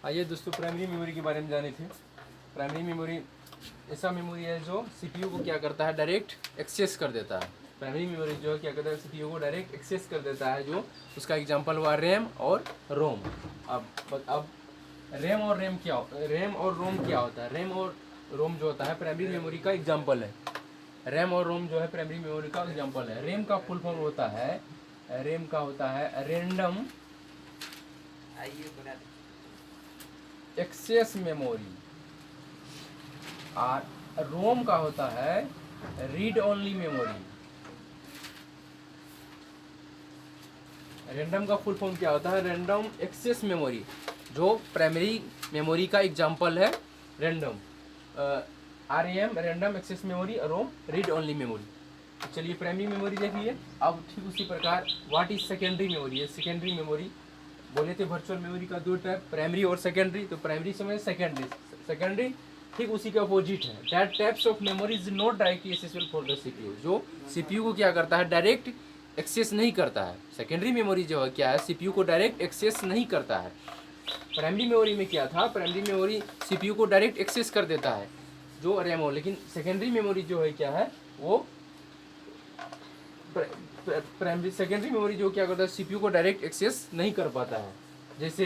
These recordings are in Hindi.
आइए दोस्तों, प्राइमरी मेमोरी के बारे में जाने थे। प्राइमरी मेमोरी ऐसा मेमोरी है जो सीपीयू को क्या करता है, डायरेक्ट एक्सेस कर देता है। प्राइमरी मेमोरी जो है क्या करता है, सीपीयू को डायरेक्ट एक्सेस कर देता है। जो उसका एग्जांपल हुआ रैम और रोम। अब रैम और रोम क्या होता है? रैम और रोम जो होता है प्राइमरी मेमोरी का एग्जाम्पल है। रैम और रोम जो है प्राइमरी मेमोरी का एग्जाम्पल है। रैम का फुल फॉर्म होता है, रैम का होता है रैंडम एक्सेस मेमोरी, और रोम का होता है रीड ओनली मेमोरी। रैंडम का फुल फॉर्म क्या होता है? रैंडम एक्सेस मेमोरी, जो प्राइमरी मेमोरी का एग्जांपल है। Random RAM random access memory, ROM read only memory. तो चलिए प्राइमरी मेमोरी देख लिए। अब ठीक उसी प्रकार व्हाट इज सेकेंडरी मेमोरी है। सेकेंडरी मेमोरी बोले थे वर्चुअल मेमोरी का दो टाइप, प्राइमरी और सेकेंडरी। तो प्राइमरी समझ, सेकेंडरी ठीक उसी के अपोजिट है। That types of memory is not directly accessible for the CPU. जो सीपीयू को क्या करता है, डायरेक्ट एक्सेस नहीं करता है। सेकेंडरी मेमोरी जो है क्या है, सीपीयू को डायरेक्ट एक्सेस नहीं करता है। प्राइमरी मेमोरी में क्या था, प्राइमरी मेमोरी सीपीयू को डायरेक्ट एक्सेस कर देता है जो रैम हो। लेकिन सेकेंडरी मेमोरी जो है क्या है, वो प्राइमरी सेकेंडरी मेमोरी जो क्या करता है, सीपीयू को डायरेक्ट एक्सेस नहीं कर पाता है। जैसे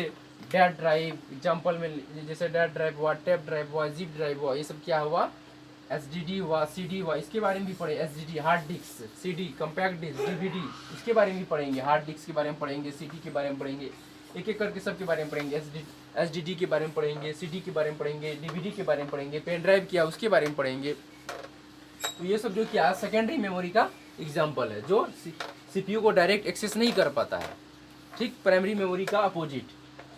डेट ड्राइव एग्जांपल में, जैसे डेट ड्राइव हुआ, टेप ड्राइव हुआ, जिप ड्राइव हुआ, ये सब क्या हुआ, एसडीडी हुआ, सीडी हुआ। इसके बारे में भी पढ़े, SDD hard disk, CD compact disk, DVD, इसके बारे में भी पढ़ेंगे। हार्ड डिस्क के बारे में पढ़ेंगे, सीडी के बारे में पढ़ेंगे, एक एक करके सबके बारे में पढ़ेंगे। एसडीडी के बारे में पढ़ेंगे, सीडी के बारे में पढ़ेंगे, डीवीडी के बारे में पढ़ेंगे, पेन ड्राइव क्या उसके बारे में पढ़ेंगे। तो ये सब जो क्या सेकेंडरी मेमोरी का एग्जाम्पल है, जो सीपीयू को डायरेक्ट एक्सेस नहीं कर पाता है। ठीक प्राइमरी मेमोरी का अपोजिट।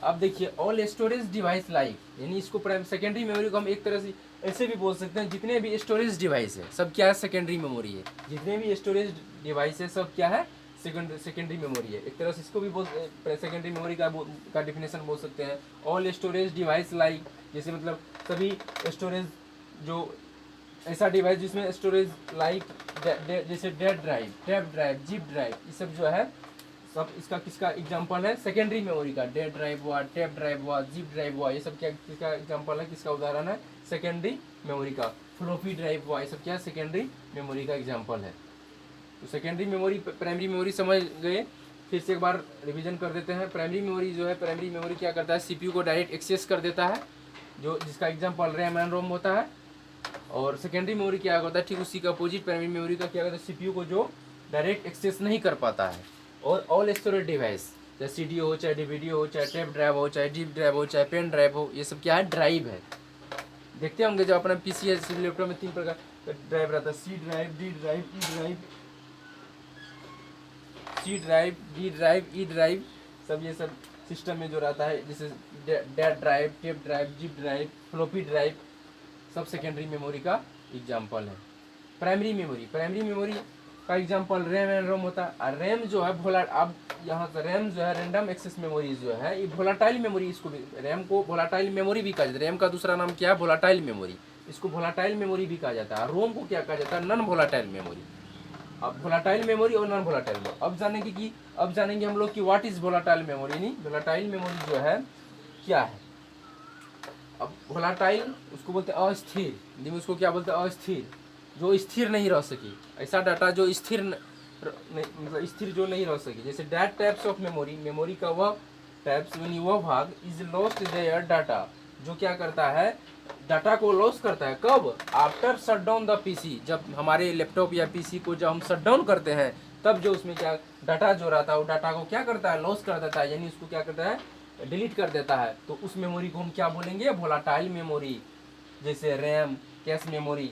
अब देखिए ऑल स्टोरेज डिवाइस लाइक, यानी इसको सेकेंडरी मेमोरी को हम एक तरह से ऐसे भी बोल सकते हैं, जितने भी स्टोरेज डिवाइस है सब क्या है, सेकेंडरी मेमोरी है। जितने भी स्टोरेज डिवाइस है सब क्या है, सेकेंडरी मेमोरी है। एक तरह से इसको भी सेकेंडरी मेमोरी का डिफिनेशन बोल सकते हैं। ऑल स्टोरेज डिवाइस लाइक, जैसे मतलब सभी स्टोरेज जो ऐसा डिवाइस जिसमें स्टोरेज लाइक जैसे data drive, tape drive, zip drive, ये सब जो है सब इसका किसका एग्जांपल है, सेकेंडरी मेमोरी का। डेट ड्राइव हुआ, टेप ड्राइव हुआ, जिप ड्राइव हुआ, ये सब क्या किसका एग्जांपल है, किसका उदाहरण है, सेकेंडरी मेमोरी का। फ्लॉपी ड्राइव हुआ, ये सब क्या सेकेंडरी मेमोरी का एग्जांपल है। तो सेकेंडरी मेमोरी, प्राइमरी मेमोरी समझ गए। फिर से एक बार रिवीजन कर देते हैं। प्राइमरी मेमोरी जो है, प्राइमरी मेमोरी क्या करता है, सीपीयू को डायरेक्ट एक्सेस कर देता है, जो जिसका एग्जांपल रैम एंड रोम होता है। और सेकेंडरी मेमोरी क्या होता है, ठीक उसी का अपोजिट प्राइमरी मेमोरी का क्या होता है, सीपीयू को जो डायरेक्ट एक्सेस नहीं कर पाता है। और ऑल स्टोरेज डिवाइस, चाहे सीडी हो, चाहे डीवीडी हो, चाहे टेप ड्राइव हो, चाहे जिप ड्राइव हो, चाहे पेन ड्राइव हो, ये सब क्या है, ड्राइव है। देखते होंगे जब अपना पीसी है, लैपटॉप में तीन प्रकार का ड्राइव रहता है, C drive, D drive, E drive, C drive, D drive, E drive, सब ये सब सिस्टम में जो रहता है, जैसे data drive, tape drive, zip drive, floppy drive, सब सेकेंडरी मेमोरी का एग्जाम्पल है। प्राइमरी मेमोरी का एग्जाम्पल रैम एंड रोम होता है। और रैम जो है अब यहाँ से रैम जो है, रैंडम एक्सेस मेमोरी जो है, ये वोलाटाइल मेमोरी, इसको भी रैम को वोलाटाइल मेमोरी भी कहा जाता है। रैम का दूसरा नाम क्या है, वोलाटाइल मेमोरी, इसको वोलाटाइल मेमोरी भी कहा जाता है। रोम को क्या कहा जाता है, नॉन वोलाटाइल मेमोरी। अब वोलाटाइल मेमोरी और नॉन वोलाटाइल मेमोरी अब जानेंगे हम लोग कि व्हाट इज वोलाटाइल मेमोरी। यानी वोलाटाइल मेमोरी जो है क्या है। अब वोलाटाइल उसको बोलते हैं अस्थिर, उसको क्या बोलते हैं, अस्थिर, जो स्थिर नहीं रह सकी। ऐसा डाटा जो स्थिर मतलब स्थिर जो नहीं रह सकी। जैसे दैट टाइप्स ऑफ मेमोरी का वह टाइप्स यानी वह भाग इज लॉस्ट देयर डाटा, जो क्या करता है, डाटा को लॉस करता है। कब, after shut down the PC, जब हमारे लैपटॉप या पीसी को जब हम शट डाउन करते हैं, तब जो उसमें क्या डाटा जो रहता है, वो डाटा को क्या करता है, लॉस कर देता है, यानी उसको क्या करता है, डिलीट कर देता है। तो उस मेमोरी को हम क्या बोलेंगे, वोलाटाइल मेमोरी। जैसे रैम, कैश मेमोरी,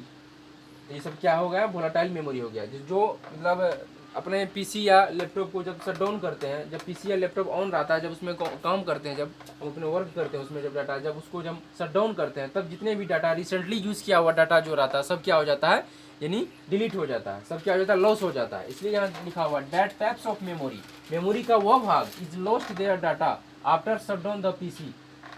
ये सब क्या हो गया, वोलाटाइल मेमोरी हो गया। जो मतलब अपने पीसी या लैपटॉप को जब शट डाउन करते हैं, जब पीसी या लैपटॉप ऑन रहता है, जब उसमें काम करते हैं, जब हम अपने वर्क करते हैं उसमें, जब डाटा जब उसको जब शट डाउन करते हैं, तब जितने भी डाटा रिसेंटली यूज़ किया हुआ डाटा जो रहता है, सब क्या हो जाता है, यानी डिलीट हो जाता है, सब क्या हो जाता है, लॉस हो जाता है। इसलिए यहाँ लिखा हुआ दैट टाइप्स ऑफ मेमोरी का वह भाग is lost their data after shut down the PC,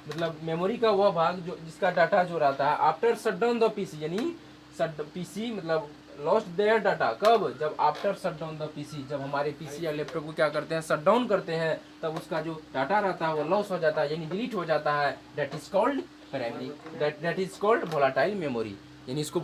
मतलब मेमोरी का वह भाग जो जिसका डाटा जो रहता है after shut down the PC, यानी पीसी मतलब लॉस्ट देयर डाटा कब, जब after shut down the PC, जब हमारे पीसी या लैपटॉप को क्या करते हैं, शट डाउन करते हैं, तब उसका जो डाटा रहता है वो लॉस हो जाता है, यानी डिलीट हो जाता है। That is called primary, that is called volatile memory, यानी इसको